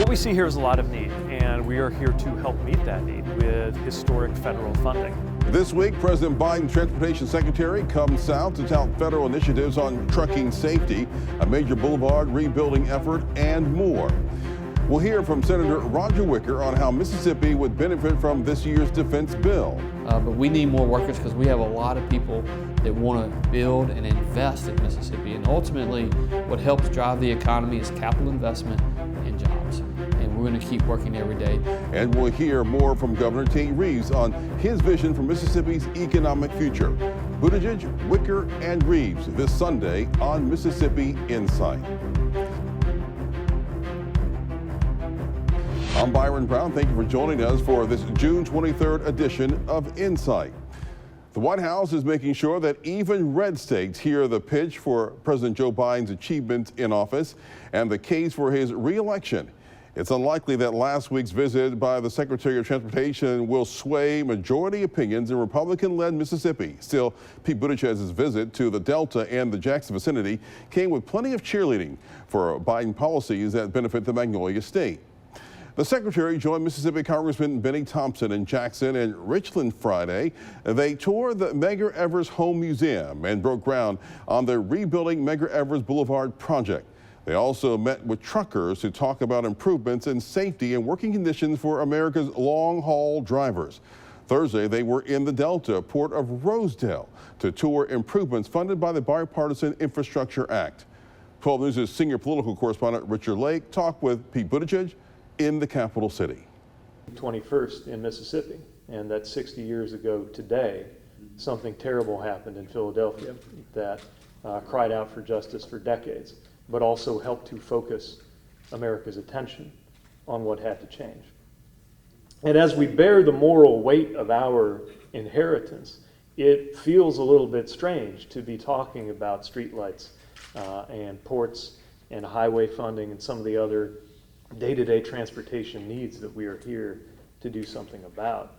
What we see here is a lot of need, and we are here to help meet that need with historic federal funding. This week, President Biden's Transportation Secretary comes south to tout federal initiatives on trucking safety, a major boulevard rebuilding effort, and more. We'll hear from Senator Roger Wicker on how Mississippi would benefit from this year's defense bill. But we need more workers because we have a lot of people that want to build and invest in Mississippi. And ultimately, what helps drive the economy is capital investment and jobs. And we're going to keep working every day. And we'll hear more from Governor Tate Reeves on his vision for Mississippi's economic future. Buttigieg, Wicker, and Reeves this Sunday on Mississippi Insight. I'm Byron Brown. Thank you for joining us for this June 23rd edition of Insight. The White House is making sure that even red states hear the pitch for President Joe Biden's achievements in office and the case for his re-election. It's unlikely that last week's visit by the Secretary of Transportation will sway majority opinions in Republican-led Mississippi. Still, Pete Buttigieg's visit to the Delta and the Jackson vicinity came with plenty of cheerleading for Biden policies that benefit the Magnolia State. The Secretary joined Mississippi Congressman Benny Thompson in Jackson and Richland Friday. They toured the Medgar Evers Home Museum and broke ground on the Rebuilding Medgar Evers Boulevard project. They also met with truckers to talk about improvements in safety and working conditions for America's long-haul drivers. Thursday, they were in the Delta Port of Rosedale to tour improvements funded by the Bipartisan Infrastructure Act. 12 News' senior political correspondent Richard Lake talked with Pete Buttigieg in the capital city. 21st in Mississippi, and that 60 years ago today, something terrible happened in Philadelphia that cried out for justice for decades, but also helped to focus America's attention on what had to change. And as we bear the moral weight of our inheritance, it feels a little bit strange to be talking about streetlights and ports and highway funding and some of the other day-to-day transportation needs that we are here to do something about.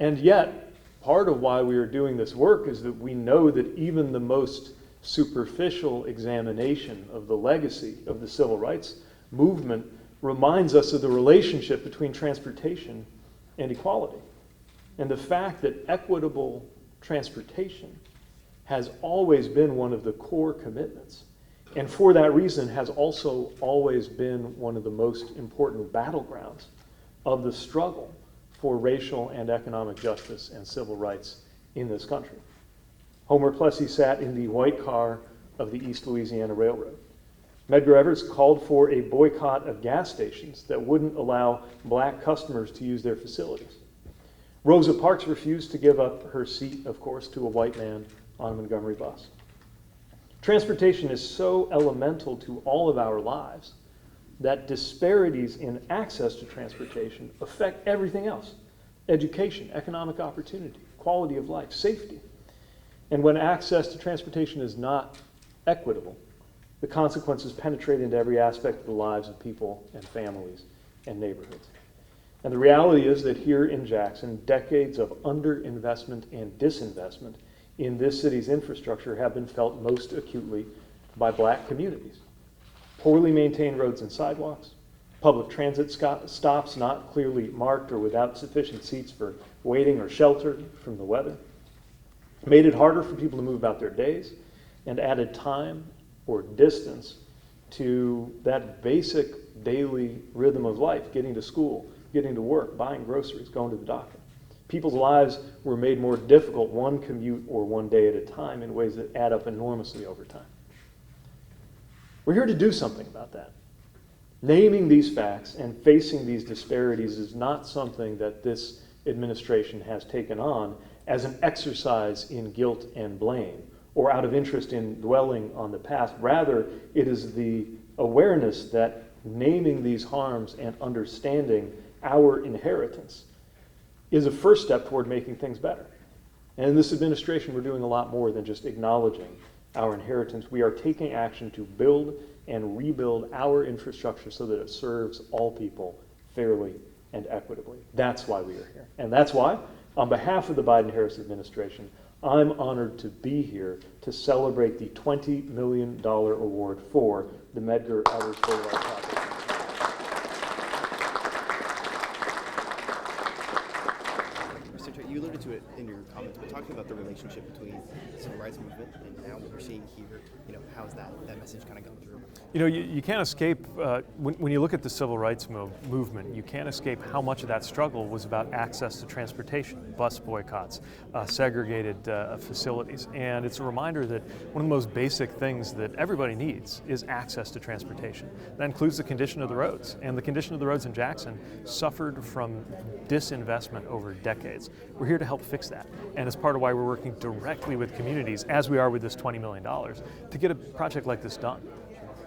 And yet, part of why we are doing this work is that we know that even the most superficial examination of the legacy of the civil rights movement reminds us of the relationship between transportation and equality. And the fact that equitable transportation has always been one of the core commitments, and for that reason has also always been one of the most important battlegrounds of the struggle for racial and economic justice and civil rights in this country. Homer Plessy sat in the white car of the East Louisiana Railroad. Medgar Evers called for a boycott of gas stations that wouldn't allow black customers to use their facilities. Rosa Parks refused to give up her seat, of course, to a white man on a Montgomery bus. Transportation is so elemental to all of our lives that disparities in access to transportation affect everything else: education, economic opportunity, quality of life, safety. And when access to transportation is not equitable, the consequences penetrate into every aspect of the lives of people and families and neighborhoods. And the reality is that here in Jackson, decades of underinvestment and disinvestment in this city's infrastructure have been felt most acutely by black communities. Poorly maintained roads and sidewalks, public transit stops not clearly marked or without sufficient seats for waiting or shelter from the weather, made it harder for people to move about their days, and added time or distance to that basic daily rhythm of life: getting to school, getting to work, buying groceries, going to the doctor. People's lives were made more difficult one commute or one day at a time in ways that add up enormously over time. We're here to do something about that. Naming these facts and facing these disparities is not something that this administration has taken on as an exercise in guilt and blame or out of interest in dwelling on the past. Rather, it is the awareness that naming these harms and understanding our inheritance is a first step toward making things better. And in this administration, we're doing a lot more than just acknowledging our inheritance. We are taking action to build and rebuild our infrastructure so that it serves all people fairly and equitably. That's why we are here. And that's why, on behalf of the Biden-Harris administration, I'm honored to be here to celebrate the $20 million award for the Medgar Evers Boulevard project. relationship between the civil rights movement and now what we're seeing here, how's that message kind of gone through? You can't escape, when you look at the civil rights movement, you can't escape how much of that struggle was about access to transportation, bus boycotts, segregated facilities. And it's a reminder that one of the most basic things that everybody needs is access to transportation. That includes the condition of the roads. And the condition of the roads in Jackson suffered from disinvestment over decades. We're here to help fix that. And it's part of why we're working directly with communities, as we are with this $20 million, to get a project like this done.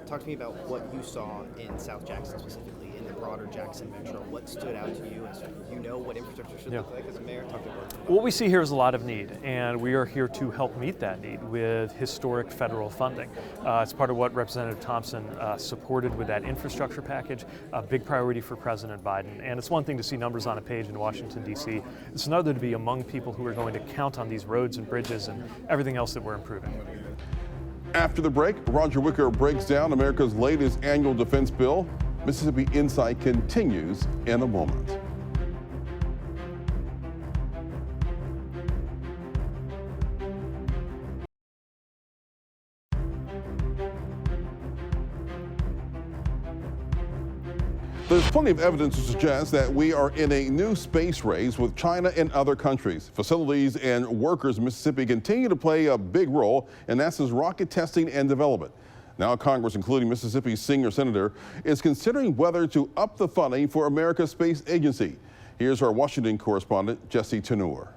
Talk to me about what you saw in South Jackson specifically, in the broader Jackson Metro. What stood out to you? As what infrastructure should look like as a mayor? Talk about what we see here is a lot of need, and we are here to help meet that need with historic federal funding. It's part of what Representative Thompson supported with that infrastructure package, a big priority for President Biden. And it's one thing to see numbers on a page in Washington, D.C. It's another to be among people who are going to count on these roads and bridges and everything else that we're improving. After the break, Roger Wicker breaks down America's latest annual defense bill. Mississippi Insight continues in a moment. There's plenty of evidence to suggest that we are in a new space race with China and other countries. Facilities and workers in Mississippi continue to play a big role in NASA's rocket testing and development. Now Congress, including Mississippi's senior senator, is considering whether to up the funding for America's space agency. Here's our Washington correspondent, Jesse Tenor.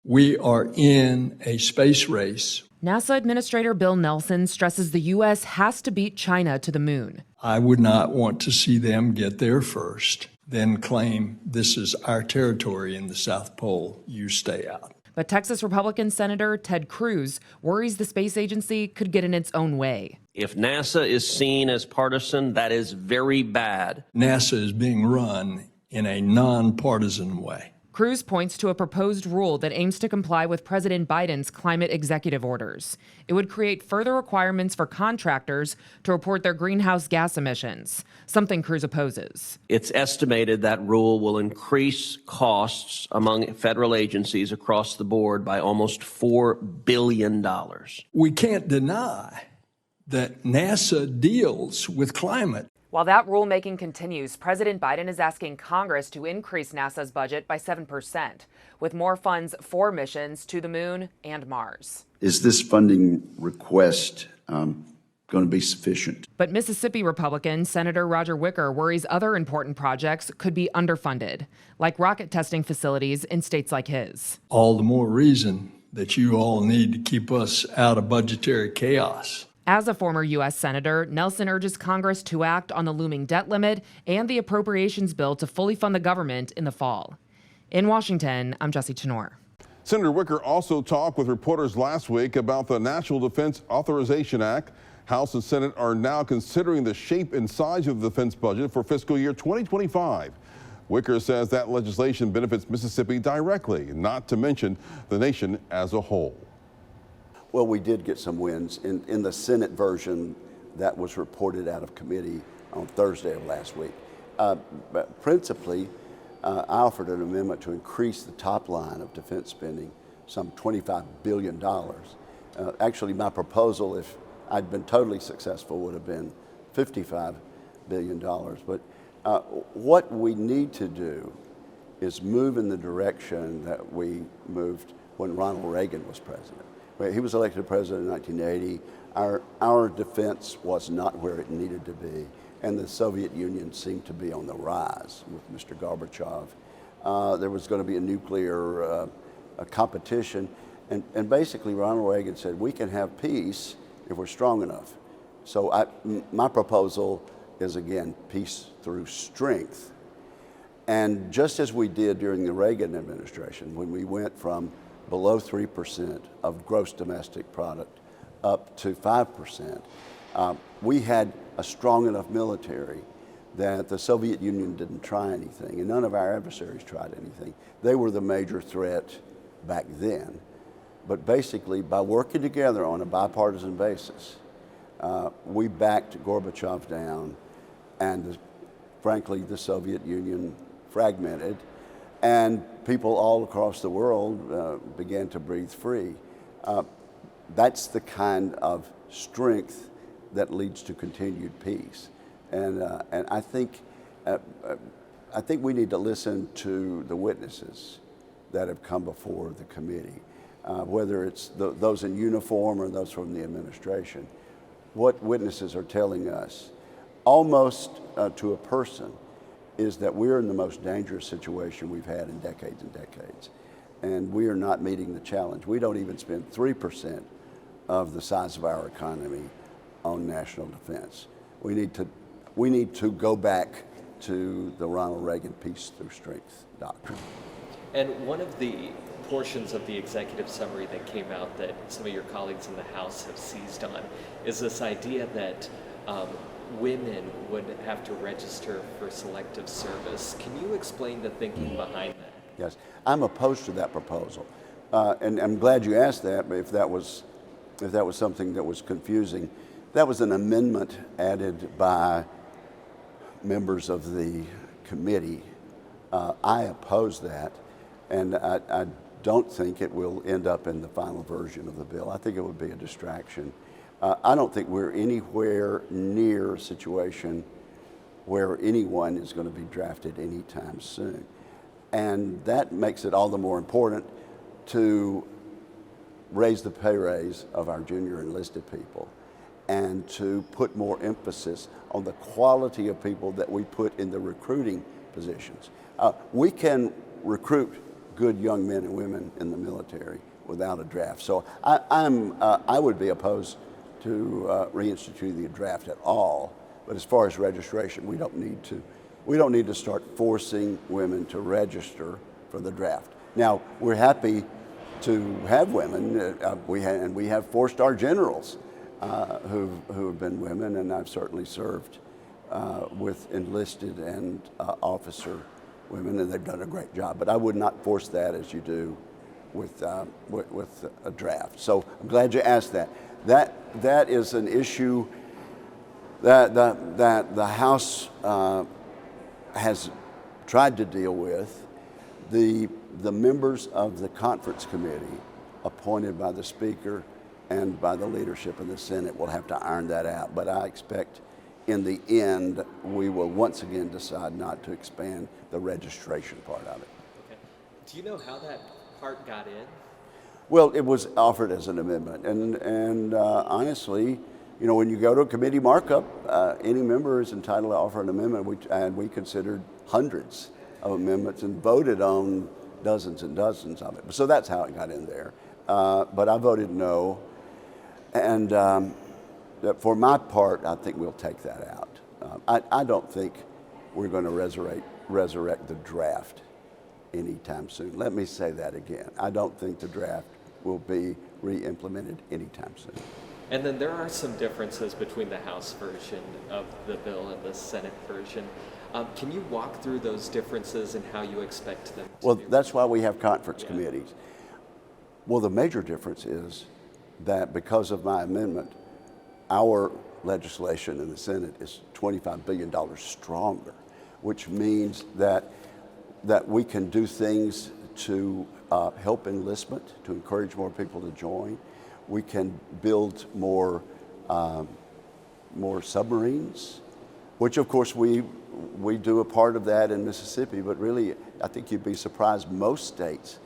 We are in a space race. NASA Administrator Bill Nelson stresses the U.S. has to beat China to the moon. I would not want to see them get there first, then claim this is our territory in the South Pole, you stay out. But Texas Republican Senator Ted Cruz worries the space agency could get in its own way. If NASA is seen as partisan, that is very bad. NASA is being run in a nonpartisan way. Cruz points to a proposed rule that aims to comply with President Biden's climate executive orders. It would create further requirements for contractors to report their greenhouse gas emissions, something Cruz opposes. It's estimated that rule will increase costs among federal agencies across the board by almost $4 billion. We can't deny that NASA deals with climate. While that rulemaking continues, President Biden is asking Congress to increase NASA's budget by 7%, with more funds for missions to the moon and Mars. Is this funding request going to be sufficient? But Mississippi Republican Senator Roger Wicker worries other important projects could be underfunded, like rocket testing facilities in states like his. All the more reason that you all need to keep us out of budgetary chaos. As a former U.S. Senator, Nelson urges Congress to act on the looming debt limit and the appropriations bill to fully fund the government in the fall. In Washington, I'm Jesse Tenor. Senator Wicker also talked with reporters last week about the National Defense Authorization Act. House and Senate are now considering the shape and size of the defense budget for fiscal year 2025. Wicker says that legislation benefits Mississippi directly, not to mention the nation as a whole. Well, we did get some wins. In the Senate version that was reported out of committee on Thursday of last week. But principally, I offered an amendment to increase the top line of defense spending some $25 billion. Actually, my proposal, if I'd been totally successful, would have been $55 billion. But what we need to do is move in the direction that we moved when Ronald Reagan was president. He was elected president in 1980. Our defense was not where it needed to be, and the Soviet Union seemed to be on the rise with Mr. Gorbachev. There was going to be a nuclear competition, and basically Ronald Reagan said, we can have peace if we're strong enough. So my proposal is, again, peace through strength. And just as we did during the Reagan administration, when we went from below 3% of gross domestic product up to 5%. We had a strong enough military that the Soviet Union didn't try anything, and none of our adversaries tried anything. They were the major threat back then. But basically, by working together on a bipartisan basis, we backed Gorbachev down, and frankly, the Soviet Union fragmented. and people all across the world began to breathe free. That's the kind of strength that leads to continued peace. And I think we need to listen to the witnesses that have come before the committee, whether it's those in uniform or those from the administration. What witnesses are telling us, almost to a person, is that we're in the most dangerous situation we've had in decades and decades. And we are not meeting the challenge. We don't even spend 3% of the size of our economy on national defense. We need to go back to the Ronald Reagan peace through strength doctrine. And one of the portions of the executive summary that came out that some of your colleagues in the House have seized on is this idea that women would have to register for selective service. Can you explain the thinking behind that? Yes, I'm opposed to that proposal. And I'm glad you asked that, but if that was something that was confusing. That was an amendment added by members of the committee. I oppose that, and I don't think it will end up in the final version of the bill. I think it would be a distraction. I don't think we're anywhere near a situation where anyone is going to be drafted anytime soon. And that makes it all the more important to raise the pay raise of our junior enlisted people and to put more emphasis on the quality of people that we put in the recruiting positions. We can recruit good young men and women in the military without a draft. So I would be opposed to reinstituting the draft at all. But as far as registration, we don't need to start forcing women to register for the draft. Now, we're happy to have women. We have 4-star generals who have been women, and I've certainly served with enlisted and officer women, and they've done a great job. But I would not force that as you do with a draft. So I'm glad you asked that. That is an issue that the House has tried to deal with. The members of the conference committee appointed by the Speaker and by the leadership of the Senate will have to iron that out. But I expect in the end, we will once again decide not to expand the registration part of it. Okay. Do you know how that part got in? Well, it was offered as an amendment. And honestly, you know, when you go to a committee markup, any member is entitled to offer an amendment, and we considered hundreds of amendments and voted on dozens and dozens of it. So that's how it got in there. But I voted no. And for my part, I think we'll take that out. I don't think we're going to resurrect the draft anytime soon. Let me say that again. I don't think the draft will be re-implemented anytime soon. And then there are some differences between the House version of the bill and the Senate version. Can you walk through those differences and how you expect them to be? That's why we have conference committees. Well, the major difference is that because of my amendment, our legislation in the Senate is $25 billion stronger, which means that we can do things to help enlistment, to encourage more people to join. We can build more submarines, which of course we do a part of that in Mississippi, but really I think you'd be surprised most states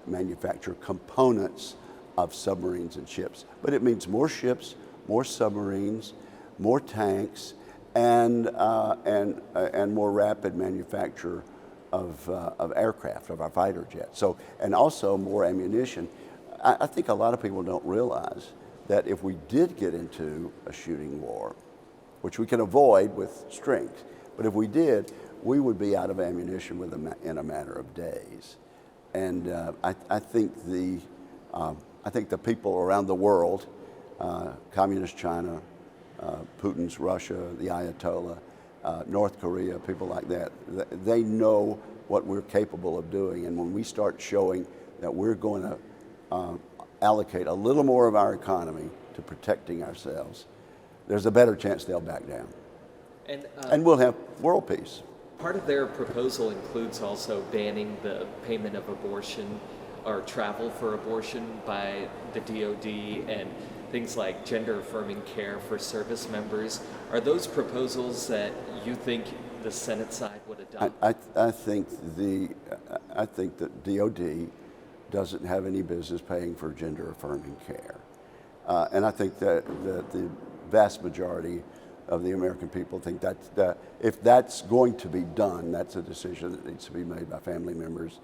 manufacture components of submarines and ships. But it means more ships, more submarines, more tanks, and more rapid manufacture of aircraft, of our fighter jets. So, and also more ammunition. I think a lot of people don't realize that if we did get into a shooting war, which we can avoid with strength, but if we did, we would be out of ammunition in a matter of days. And I think the people around the world, Communist China, Putin's Russia, the Ayatollah, North Korea, people like that, they know what we're capable of doing. And when we start showing that we're going to allocate a little more of our economy to protecting ourselves, there's a better chance they'll back down. And we'll have world peace. Part of their proposal includes also banning the payment of abortion or travel for abortion by the DoD and things like gender-affirming care for service members. Are those proposals that you think the Senate side would adopt? I think that DoD doesn't have any business paying for gender-affirming care. And I think that the vast majority of the American people think that if that's going to be done, that's a decision that needs to be made by family members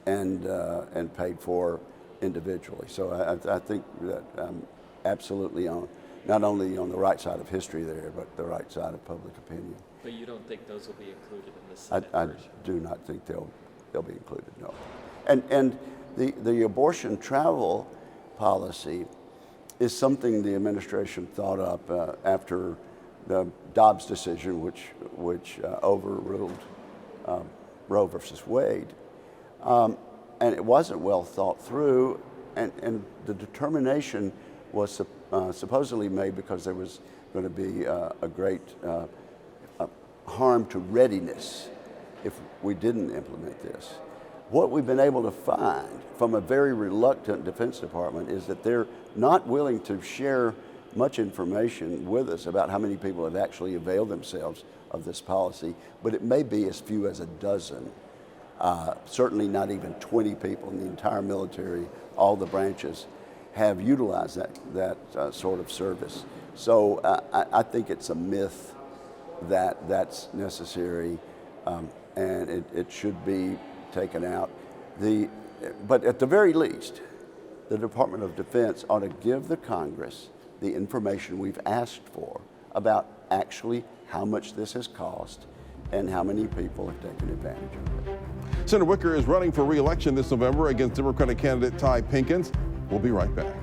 and paid for individually. So I think that I'm absolutely not only on the right side of history there, but the right side of public opinion. But you don't think those will be included in the Senate version? I do not think they'll be included, no. And the abortion travel policy is something the administration thought up after the Dobbs decision, which overruled Roe versus Wade. And it wasn't well thought through, and the determination was supposedly made because there was going to be a great harm to readiness if we didn't implement this. What we've been able to find from a very reluctant Defense Department is that they're not willing to share much information with us about how many people have actually availed themselves of this policy, but it may be as few as a dozen. Certainly not even 20 people in the entire military, all the branches, have utilized that sort of service. So I think it's a myth that that's necessary, and it should be taken out. But at the very least, the Department of Defense ought to give the Congress the information we've asked for about actually how much this has cost and how many people have taken advantage of it. Senator Wicker is running for re-election this November against Democratic candidate Ty Pinkins. We'll be right back.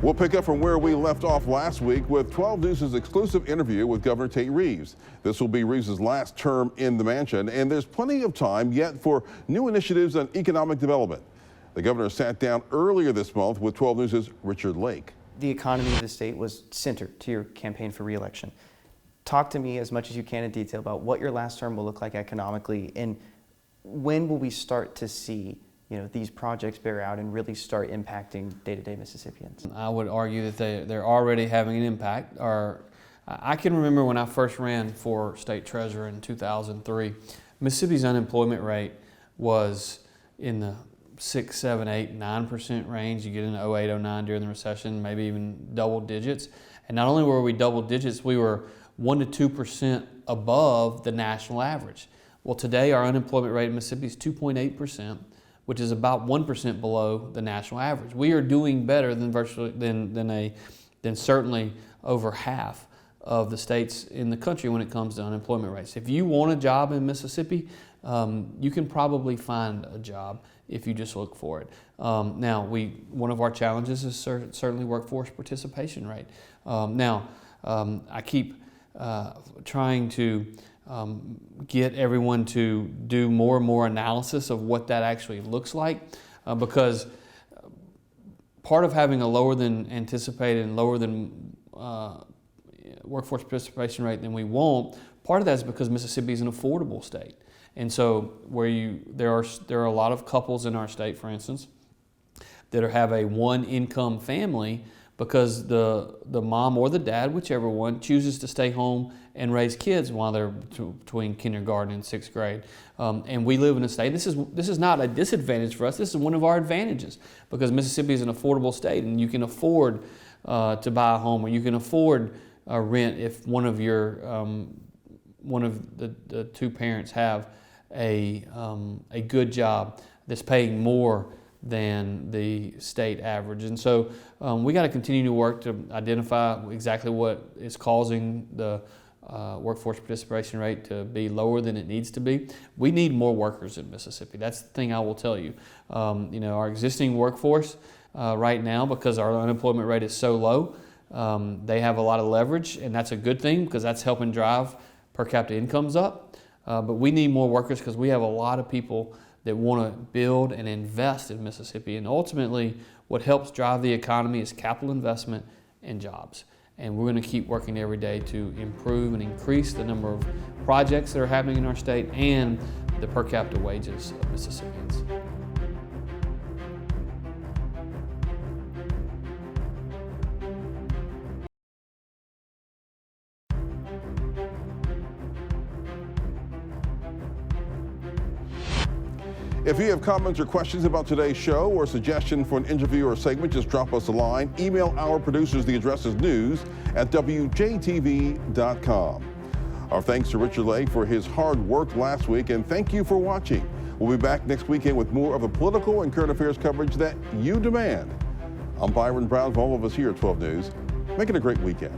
We'll pick up from where we left off last week with 12 News' exclusive interview with Governor Tate Reeves. This will be Reeves' last term in the mansion, and there's plenty of time yet for new initiatives on economic development. The governor sat down earlier this month with 12 News' Richard Lake. The economy of the state was center to your campaign for re-election. Talk to me as much as you can in detail about what your last term will look like economically, and when will we start to see these projects bear out and really start impacting day-to-day Mississippians? I would argue that they're already having an impact. I can remember when I first ran for state treasurer in 2003, Mississippi's unemployment rate was in the 6, 7, 8, 9% range. You get into 08, 09 during the recession, maybe even double digits. And not only were we double digits, we were 1 to 2% above the national average. Well, today our unemployment rate in Mississippi is 2.8%. which is about 1% below the national average. We are doing better than certainly over half of the states in the country when it comes to unemployment rates. If you want a job in Mississippi, you can probably find a job if you just look for it. Now, one of our challenges is certainly workforce participation rate. I keep trying to get everyone to do more and more analysis of what that actually looks like, because part of having a lower than anticipated and lower than workforce participation rate than we want, part of that is because Mississippi is an affordable state. And so there are a lot of couples in our state, for instance, that have a one-income family because the mom or the dad, whichever one, chooses to stay home and raise kids while they're between kindergarten and 6th grade. And we live in a state, this is not a disadvantage for us, this is one of our advantages, because Mississippi is an affordable state and you can afford to buy a home, or you can afford rent if one of the two parents have a good job that's paying more than the state average. And so we got to continue to work to identify exactly what is causing the workforce participation rate to be lower than it needs to be. We need more workers in Mississippi. That's the thing I will tell you. Our existing workforce right now, because our unemployment rate is so low, they have a lot of leverage, and that's a good thing because that's helping drive per capita incomes up. But we need more workers because we have a lot of people that want to build and invest in Mississippi. And ultimately, what helps drive the economy is capital investment and jobs. And we're going to keep working every day to improve and increase the number of projects that are happening in our state and the per capita wages of Mississippians. If you have comments or questions about today's show or a suggestion for an interview or segment, just drop us a line. Email our producers. The address is news@WJTV.com. Our thanks to Richard Lake for his hard work last week, and thank you for watching. We'll be back next weekend with more of the political and current affairs coverage that you demand. I'm Byron Brown from all of us here at 12 News. Make it a great weekend.